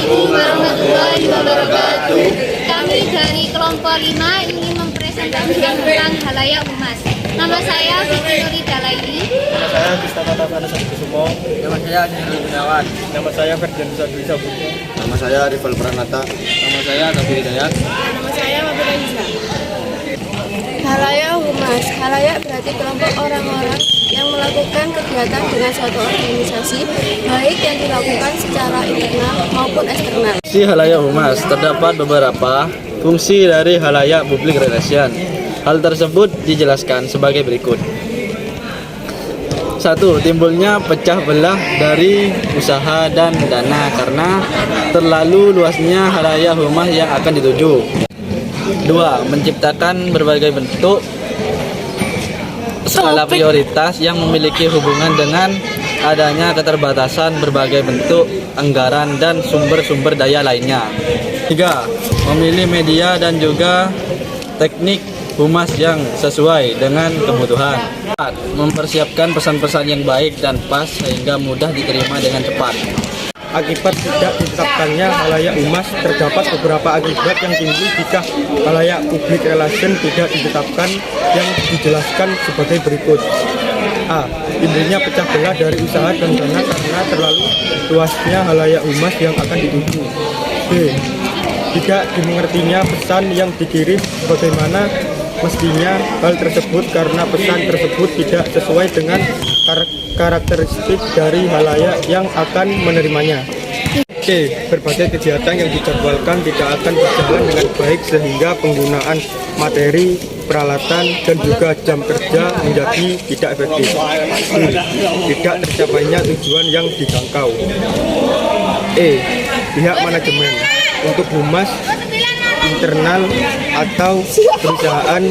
Assalamualaikum warahmatullahi wabarakatuh. Kami dari kelompok 5 ingin mempresentasikan tentang halayak humas. Nama saya Siti Nuri Dalaili. Nama saya Gustava Tavana Sadikusumo. Nama saya Nurul Gunawan. Nama saya Ferdian Sadwi Sabuto. Nama saya Rival Pranata. Nama saya Taufik Hidayat. Nama saya Wabila Iza. Halayak humas. Halayak berarti kelompok orang-orang yang melakukan kegiatan dengan suatu organisasi, baik yang dilakukan secara internal maupun eksternal. Fungsi halayak humas terdapat beberapa fungsi dari halayak public relation. Hal tersebut dijelaskan sebagai berikut. 1. Timbulnya pecah belah dari usaha dan dana karena terlalu luasnya halayak humas yang akan dituju. 2. Menciptakan berbagai bentuk skala prioritas yang memiliki hubungan dengan adanya keterbatasan berbagai bentuk anggaran dan sumber-sumber daya lainnya. 3. Memilih media dan juga teknik humas yang sesuai dengan kebutuhan. 4. Mempersiapkan pesan-pesan yang baik dan pas sehingga mudah diterima dengan cepat. Akibat tidak ditetapkannya halayak humas, terdapat beberapa akibat yang timbul jika halayak public relation tidak ditetapkan, yang dijelaskan sebagai berikut. A. Timbulnya pecah belah dari usaha dan dana karena terlalu luasnya halayak humas yang akan dituju. B. Tidak dimengertinya pesan yang dikirim bagaimana mestinya. Hal tersebut karena pesan tersebut tidak sesuai dengan karakteristik dari halayak yang akan menerimanya. C. Berbagai kegiatan yang dijadwalkan tidak akan berjalan dengan baik sehingga penggunaan materi, peralatan, dan juga jam kerja menjadi tidak efektif. D. Tidak tercapainya tujuan yang dijangkau. E. Pihak manajemen untuk humas internal atau perusahaan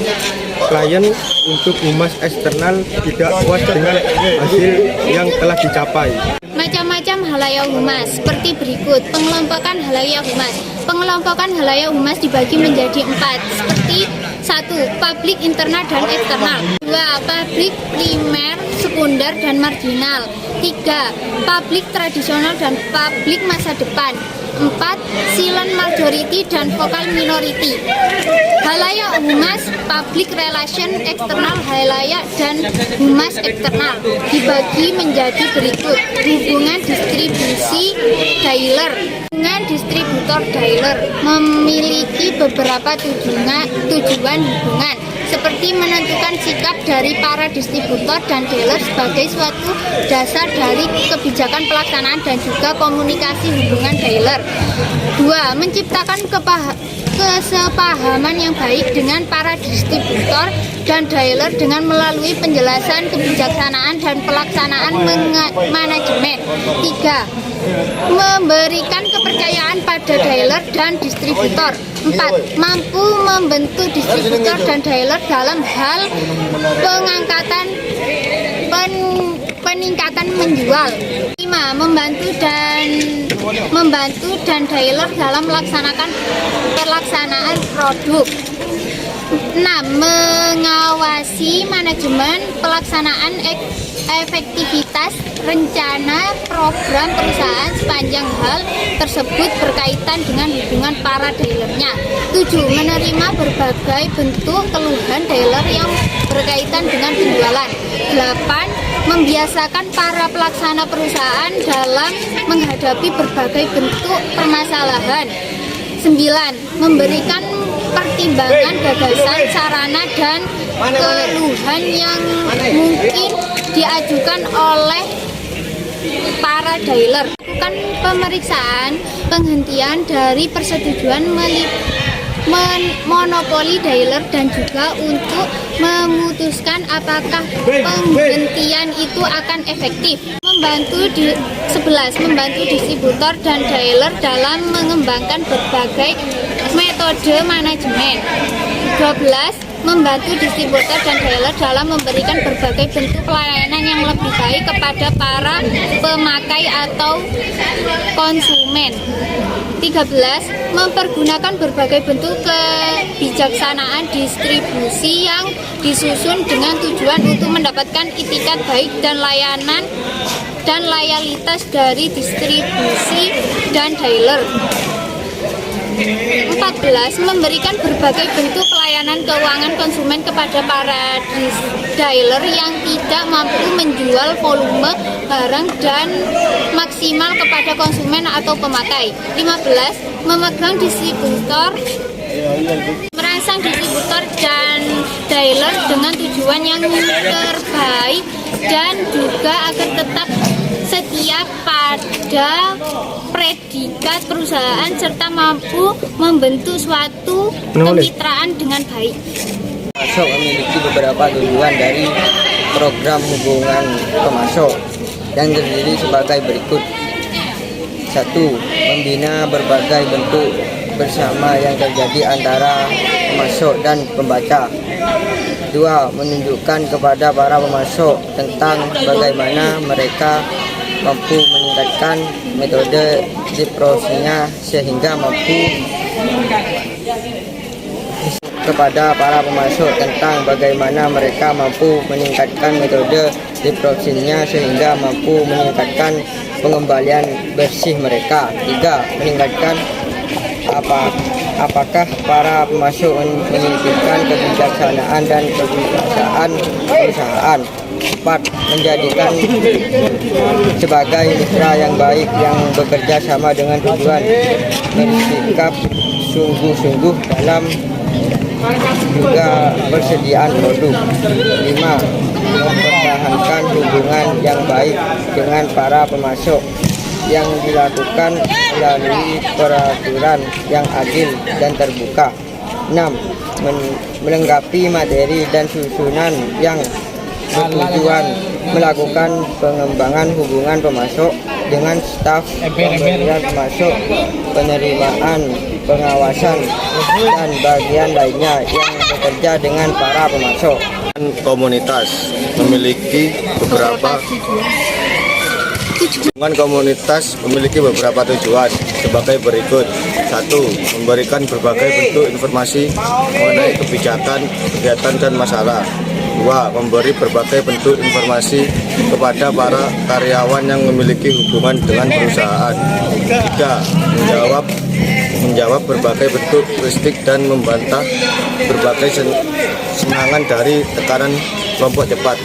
klien untuk humas eksternal tidak puas dengan hasil yang telah dicapai. Macam-macam halayak humas seperti berikut. Pengelompokan halayak humas. Pengelompokan halayak humas dibagi menjadi 4 seperti 1. Publik internal dan eksternal. 2. Publik primer, sekunder, dan marginal. 3. Publik tradisional dan publik masa depan. 4. Silent majority dan vokal minority. Halayak humas, public relation eksternal halayak dan humas eksternal dibagi menjadi berikut. Hubungan distribusi dealer. Hubungan distributor dealer memiliki beberapa tujuan hubungan, seperti menentukan sikap dari para distributor dan dealer sebagai suatu dasar dari kebijakan pelaksanaan dan juga komunikasi hubungan dealer. 2. Menciptakan kesepahaman yang baik dengan para distributor dan dealer dengan melalui penjelasan kebijaksanaan dan pelaksanaan manajemen. 3. Memberikan kepercayaan pada dealer dan distributor. 4. Mampu membentuk distributor dan dealer dalam hal peningkatan menjual. 5. Membantu dan dealer dalam pelaksanaan produk. 6. Mengawasi manajemen pelaksanaan efektivitas rencana program perusahaan sepanjang hal tersebut berkaitan dengan hubungan para dealernya. 7. Menerima berbagai bentuk keluhan dealer yang berkaitan dengan penjualan. 8. Membiasakan para pelaksana perusahaan dalam menghadapi berbagai bentuk permasalahan. 9. Memberikan pertimbangan gagasan, sarana, dan keluhan yang mungkin diajukan oleh para dealer. Lakukan pemeriksaan penghentian dari persetujuan monopoli dealer dan juga untuk memutuskan apakah penghentian itu akan efektif. 11. Membantu distributor dan dealer dalam mengembangkan berbagai metode manajemen. 12. Membantu distributor dan dealer dalam memberikan berbagai bentuk pelayanan yang lebih baik kepada para pemakai atau konsumen. 13. Mempergunakan berbagai bentuk kebijaksanaan distribusi yang disusun dengan tujuan untuk mendapatkan itikat baik dan layanan dan loyalitas dari distribusi dan dealer. 14. Memberikan berbagai bentuk pelayanan keuangan konsumen kepada para dealer yang tidak mampu menjual volume barang dan maksimal kepada konsumen atau pemakai. 15. Memegang distributor, merangsang distributor dan dealer dengan tujuan yang terbaik dan juga agar tetap setia pada predikat perusahaan serta mampu membentuk suatu kemitraan dengan baik. Pemasok memiliki beberapa tujuan dari program hubungan pemasok yang terdiri sebagai berikut. 1. Membina berbagai bentuk bersama yang terjadi antara pemasok dan pembaca. 2. Menunjukkan kepada para pemasok tentang bagaimana mereka mampu meningkatkan metode diprosesnya sehingga mampu kepada para pemasok tentang bagaimana mereka mampu meningkatkan metode diprosesnya sehingga mampu meningkatkan pengembalian bersih mereka. 3. Meningkatkan apakah para pemasok memiliki kebijaksanaan dan kebijaksanaan perusahaan. 4. Menjadikan sebagai mitra yang baik yang bekerja sama dengan tujuan bersikap sungguh-sungguh dalam juga persediaan produk. 5. Mempertahankan hubungan yang baik dengan para pemasok yang dilakukan melalui peraturan yang adil dan terbuka. 6. Melengkapi materi dan susunan yang bertujuan melakukan pengembangan hubungan pemasok dengan staf pemberian pemasok, penerimaan, pengawasan, dan bagian lainnya yang bekerja dengan para pemasok. Komunitas memiliki beberapa tujuan sebagai berikut. 1. Memberikan berbagai bentuk informasi mengenai kebijakan, kegiatan, dan masalah. 2. Memberi berbagai bentuk informasi kepada para karyawan yang memiliki hubungan dengan perusahaan. 3. Menjawab berbagai bentuk kritik dan membantah berbagai serangan dari tekanan kelompok cepat.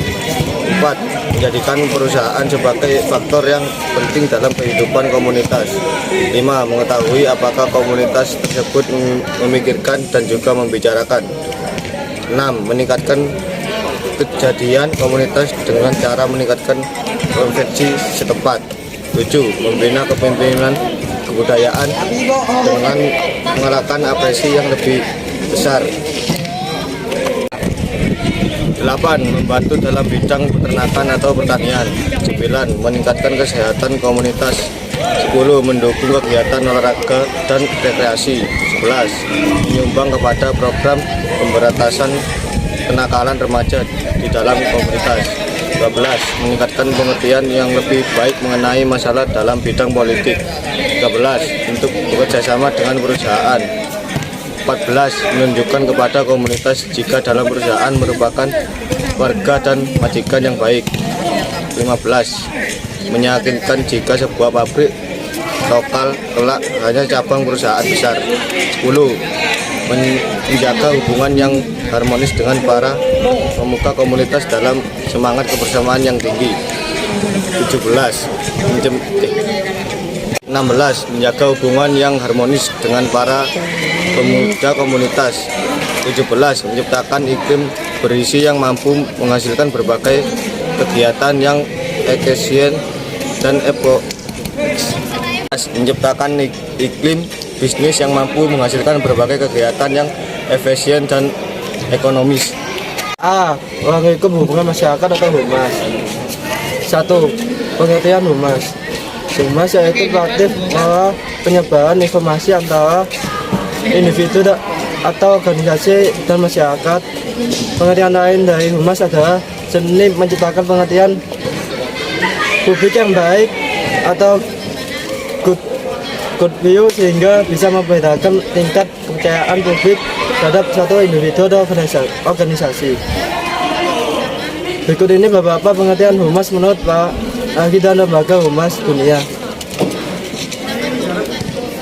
4. Menjadikan perusahaan sebagai faktor yang penting dalam kehidupan komunitas. 5. Mengetahui apakah komunitas tersebut memikirkan dan juga membicarakan. 6. Meningkatkan kejadian komunitas dengan cara meningkatkan konversi setempat. 7. Membina kepemimpinan kebudayaan dengan mengalahkan apresiasi yang lebih besar. 8. Membantu dalam bidang peternakan atau pertanian. 9. Meningkatkan kesehatan komunitas. 10. Mendukung kegiatan olahraga dan rekreasi. 11. Menyumbang kepada program pemberantasan kenakalan remaja di dalam komunitas. 12. Meningkatkan pengertian yang lebih baik mengenai masalah dalam bidang politik. 13. Untuk bekerjasama dengan perusahaan. 14. Menunjukkan kepada komunitas jika dalam perusahaan merupakan warga dan majikan yang baik. 15. Meyakinkan jika sebuah pabrik lokal kelak hanya cabang perusahaan besar. 10. Menjaga hubungan yang harmonis dengan para pemuka komunitas dalam semangat kebersamaan yang tinggi. 16. Menjaga hubungan yang harmonis dengan para pemuda komunitas. 17. Menciptakan iklim berisi yang mampu menghasilkan berbagai kegiatan yang efisien dan menciptakan iklim bisnis yang mampu menghasilkan berbagai kegiatan yang efisien dan ekonomis. A. Mengatur hubungan masyarakat atau humas. 1. Pengertian humas. Humas yaitu proaktif bahwa penyebaran informasi antara individu atau organisasi dan masyarakat. Pengertian lain dari humas adalah seni menciptakan pengertian publik yang baik atau good view sehingga bisa membedakan tingkat kepercayaan publik terhadap satu individu atau organisasi. Berikut ini beberapa pengertian humas menurut Pak Agenda lembaga humas dunia.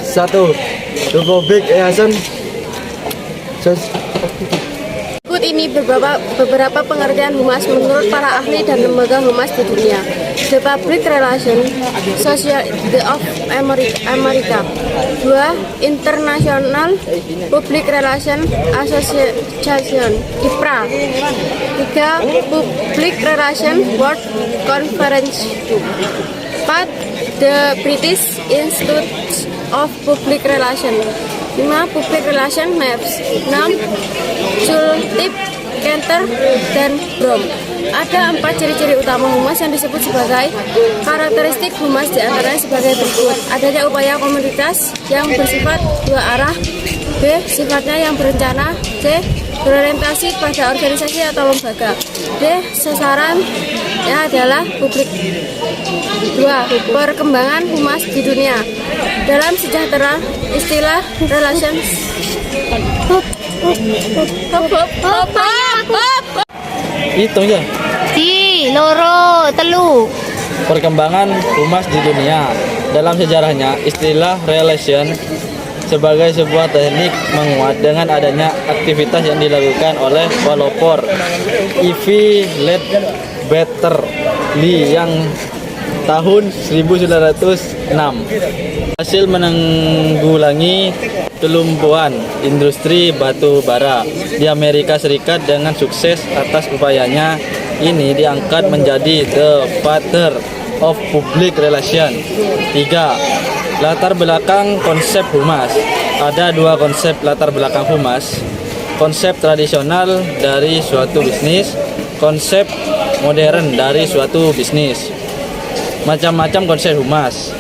1. Republik Relation. Berikut ini beberapa pengertian humas menurut para ahli dan lembaga humas di dunia. The Public Relation Society of America. 2. International Public Relation Association (IPRA). 3. Public Relation World Conference. 4. The British Institute of Public Relations. 5. Public Relation Maps. 6. Schultip, Cantor, dan Brom. Ada 4 ciri-ciri utama humas yang disebut sebagai karakteristik humas, diantaranya sebagai berikut. Adanya upaya komunitas yang bersifat dua arah. B. Sifatnya yang berencana. C. Berorientasi pada organisasi atau lembaga. D. Sasarannya adalah publik. 2. Perkembangan humas di dunia. Dalam sejahtera, istilah relations Hitung ya. Di loro telu. Perkembangan humas di dunia. Dalam sejarahnya, istilah relation sebagai sebuah teknik menguat dengan adanya aktivitas yang dilakukan oleh pelopor E.V. Ledbetter Lee yang tahun 1906 hasil menanggulangi kelumpuhan industri batu bara di Amerika Serikat. Dengan sukses atas upayanya ini diangkat menjadi the father of public relation. 3. Latar belakang konsep humas. Ada 2 konsep latar belakang humas. Konsep tradisional dari suatu bisnis, konsep modern dari suatu bisnis. Macam-macam konsep humas.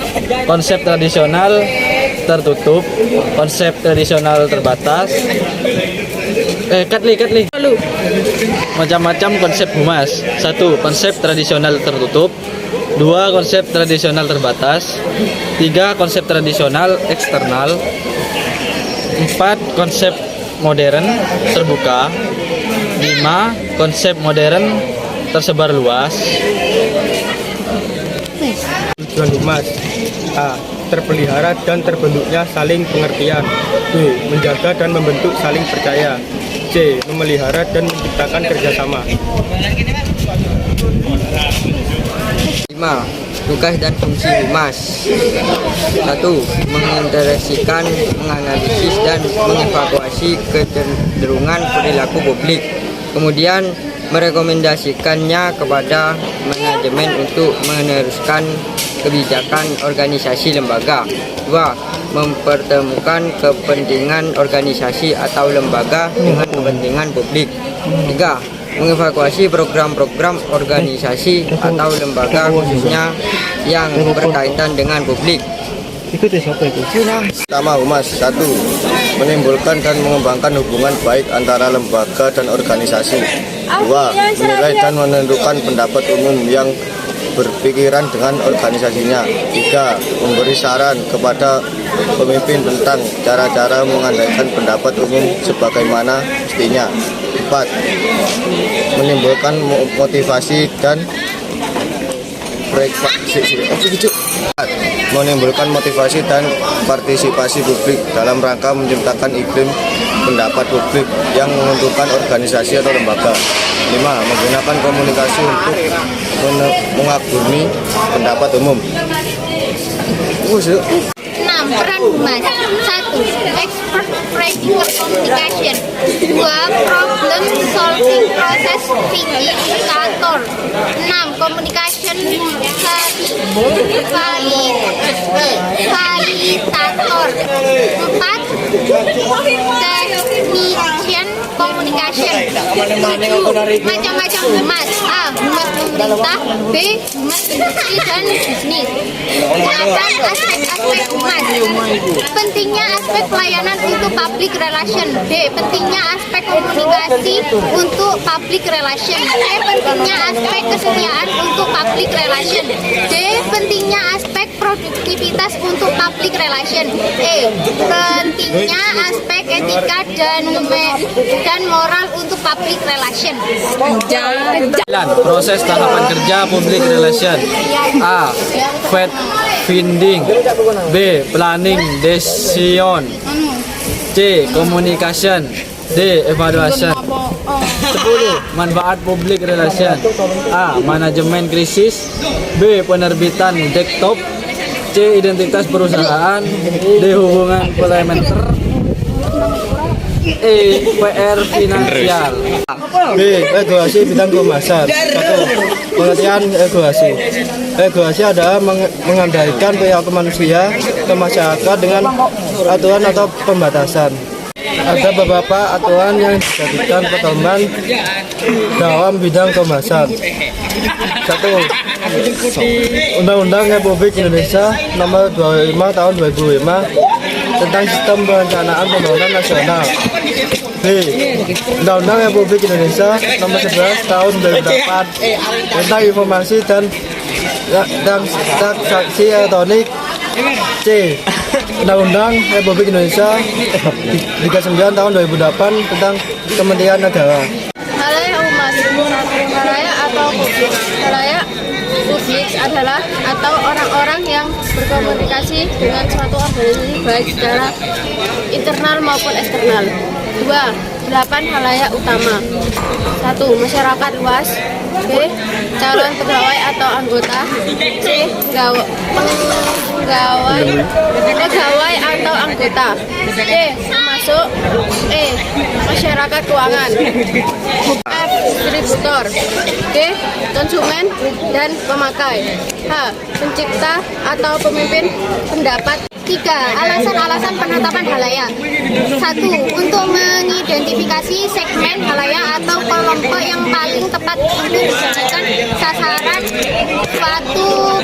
Konsep tradisional tertutup, konsep tradisional terbatas. Katli. Macam-macam konsep humas. 1. Konsep tradisional tertutup. 2. Konsep tradisional terbatas. 3. Konsep tradisional eksternal. 4. Konsep modern terbuka. 5. Konsep modern tersebar luas. Tujuan humas: A. Terpelihara dan terbentuknya saling pengertian. B. Menjaga dan membentuk saling percaya. C. Memelihara dan menciptakan kerjasama. 5. Tugas dan fungsi humas. 1. Mengintegrasikan, menganalisis, dan mengevaluasi kecenderungan perilaku publik. Kemudian merekomendasikannya kepada manajemen untuk meneruskan kebijakan organisasi lembaga. 2. Mempertemukan kepentingan organisasi atau lembaga dengan kepentingan publik. 3. Mengevaluasi program-program organisasi atau lembaga khususnya yang berkaitan dengan publik. Pertama, humas. 1. Menimbulkan dan mengembangkan hubungan baik antara lembaga dan organisasi. 2. Menilai dan menentukan pendapat umum yang berpikiran dengan organisasinya. 3. Memberi saran kepada pemimpin tentang cara-cara mengandalkan pendapat umum sebagaimana mestinya. 4. Menimbulkan motivasi dan menimbulkan motivasi dan partisipasi publik dalam rangka menciptakan iklim pendapat publik yang menguntungkan organisasi atau lembaga. 5. Menggunakan komunikasi untuk mengagumi pendapat umum. 6. Peran humas. 1. Expert practical communication. 2. Problem solving process tinggi indikator. 6. Communication facilitator. 4. Technician communication. 7. Macam-macam humas. A. Humas pemerintah. B. Humas industri dan bisnis. 8. Aspek-aspek humas. Pentingnya aspek pelayanan untuk public relation. B. Pentingnya aspek komunikasi untuk public relation. C. Pentingnya aspek kesetiaan untuk public relation. D. Pentingnya aspek produktivitas untuk public relation. E. Pentingnya aspek etika dan moral untuk public public relation. 9. Proses tahapan kerja public relation. A. Fact finding. B. Planning decision. C. Communication. D. Evaluation. 10. Manfaat public relation. A. Manajemen krisis. B. Penerbitan desktop. C. Identitas perusahaan. D. Hubungan parlementer. E. PR finansial. B. Regulasi bidang kehumasan. 1. Pengertian regulasi. Regulasi adalah mengandaikan perilaku manusia ke masyarakat dengan aturan atau pembatasan. Ada beberapa aturan yang dijadikan pedoman dalam bidang kehumasan. 1. Undang-Undang Republik Indonesia Nomor 25 Tahun 2005 tentang Sistem Perencanaan Pembangunan Nasional. B. Undang-Undang Republik Indonesia Nomor 11 Tahun 2008 tentang Informasi dan Transaksi Elektronik. C. Undang-Undang Republik Indonesia 39 Tahun 2008 tentang Kementerian Negara. Halayak humas. Halayak atau publik. Halayak publik adalah atau orang-orang yang berkomunikasi dengan suatu organisasi baik secara internal maupun eksternal. 2. 8 halayak utama. 1. Masyarakat luas. B. Calon pegawai atau anggota. C. Pegawai atau anggota. D. Termasuk. E. Masyarakat keuangan. F. Distributor. G. Konsumen dan pemakai. H. Pencipta atau pemimpin pendapat. 3. Alasan-alasan penetapan halayak. 1. Untuk mengidentifikasi segmen halayak atau kelompok yang paling tepat untuk dijadikan sasaran suatu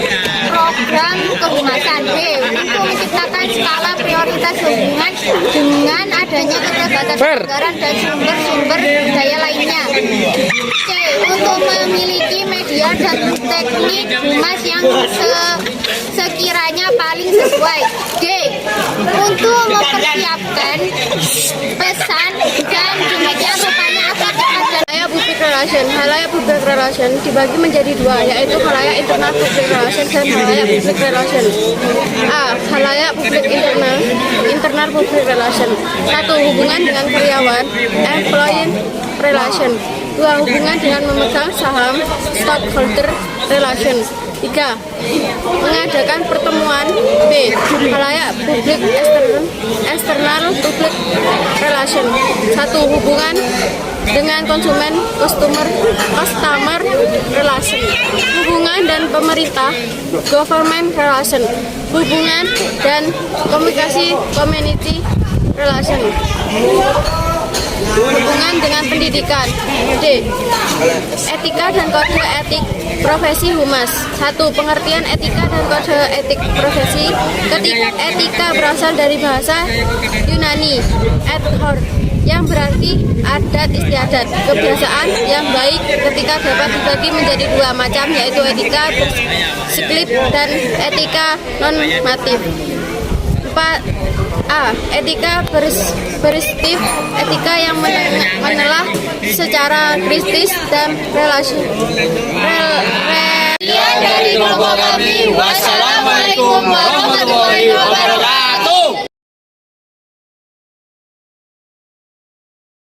program kehumasan. B. Untuk menciptakan skala prioritas hubungan dengan adanya keterbatasan anggaran dan sumber-sumber daya lainnya. C. Untuk memiliki media dan teknik humas yang sekiranya paling sesuai. D. Untuk mempersiapkan pesan dan demikian rupanya akan ada. Halayak public relation. Halayak public relation dibagi menjadi dua, yaitu halayak internal public relation dan halayak public relation. A. Halayak publik internal public relation. 1. Hubungan dengan karyawan, employee relation. 2. Hubungan dengan memegang saham, stockholder relation. 3. Mengadakan pertemuan. B. Halayak publik external public relation. 1. Hubungan dengan konsumen, customer relation. Hubungan dan pemerintah, government relation. Hubungan dan komunikasi, community relation. Hubungan dengan pendidikan. D. Etika dan kode etik profesi humas. 1. Pengertian etika dan kode etik profesi. Etika berasal dari bahasa Yunani ethos, yang berarti adat istiadat, kebiasaan yang baik ketika dapat dibagi menjadi dua macam, yaitu etika preskriptif dan etika normatif. 4. Etika preskriptif, etika yang menelah secara kritis dan relasi. Dari kelompok kami, wassalamualaikum warahmatullahi wabarakatuh.